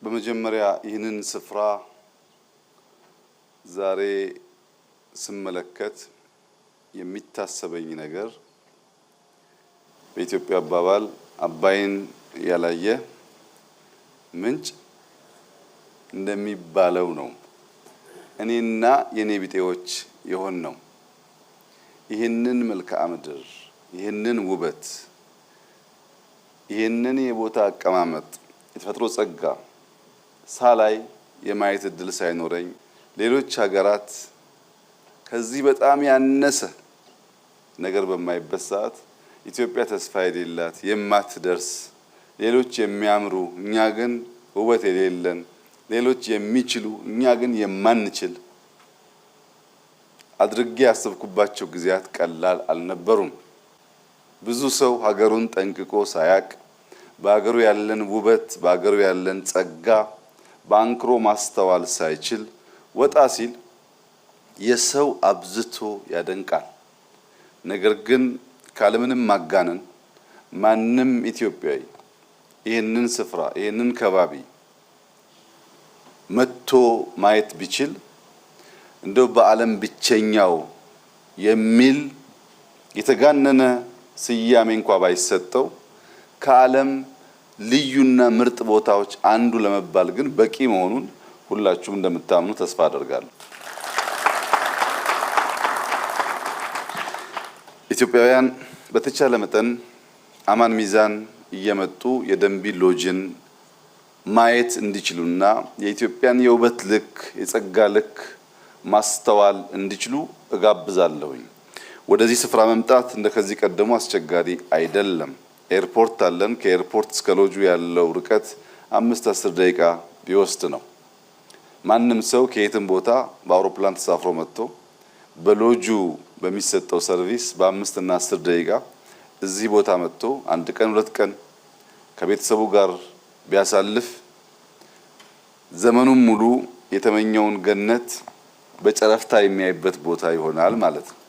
በመጀመሪያ ይህንን ስፍራ ዛሬ ስመለከት የሚታሰበኝ ነገር በኢትዮጵያ አባባል አባይን ያላየ ምንጭ እንደሚባለው ነው። እኔና የኔ ቢጤዎች የሆን ነው። ይህንን መልክዓ ምድር፣ ይህንን ውበት፣ ይህንን የቦታ አቀማመጥ፣ የተፈጥሮ ጸጋ ሳላይ የማየት እድል ሳይኖረኝ ሌሎች ሀገራት ከዚህ በጣም ያነሰ ነገር በማይበት ሰዓት ኢትዮጵያ ተስፋ የሌላት የማትደርስ ሌሎች የሚያምሩ እኛ ግን ውበት የሌለን ሌሎች የሚችሉ እኛ ግን የማንችል አድርጌ ያሰብኩባቸው ጊዜያት ቀላል አልነበሩም። ብዙ ሰው ሀገሩን ጠንቅቆ ሳያቅ በሀገሩ ያለን ውበት በሀገሩ ያለን ጸጋ በአንክሮ ማስተዋል ሳይችል ወጣ ሲል የሰው አብዝቶ ያደንቃል። ነገር ግን ካለምንም ማጋነን ማንም ኢትዮጵያዊ ይህንን ስፍራ ይህንን ከባቢ መጥቶ ማየት ቢችል እንደው በዓለም ብቸኛው የሚል የተጋነነ ስያሜ እንኳን ባይሰጠው ከዓለም ልዩና ምርጥ ቦታዎች አንዱ ለመባል ግን በቂ መሆኑን ሁላችሁም እንደምታምኑ ተስፋ አደርጋለሁ። ኢትዮጵያውያን በተቻለ መጠን አማን ሚዛን እየመጡ የደንቢ ሎጅን ማየት እንዲችሉና የኢትዮጵያን የውበት ልክ የጸጋ ልክ ማስተዋል እንዲችሉ እጋብዛለሁኝ። ወደዚህ ስፍራ መምጣት እንደከዚህ ቀደሙ አስቸጋሪ አይደለም። ኤርፖርት አለን። ከኤርፖርት እስከ ሎጁ ያለው ርቀት 5-10 ደቂቃ ቢወስድ ነው። ማንም ሰው ከየትም ቦታ በአውሮፕላን ተሳፍሮ መጥቶ በሎጁ በሚሰጠው ሰርቪስ በ5 እና 10 ደቂቃ እዚህ ቦታ መጥቶ 1 ቀን 2 ቀን ከቤተሰቡ ጋር ቢያሳልፍ ዘመኑን ሙሉ የተመኘውን ገነት በጨረፍታ የሚያይበት ቦታ ይሆናል ማለት ነው።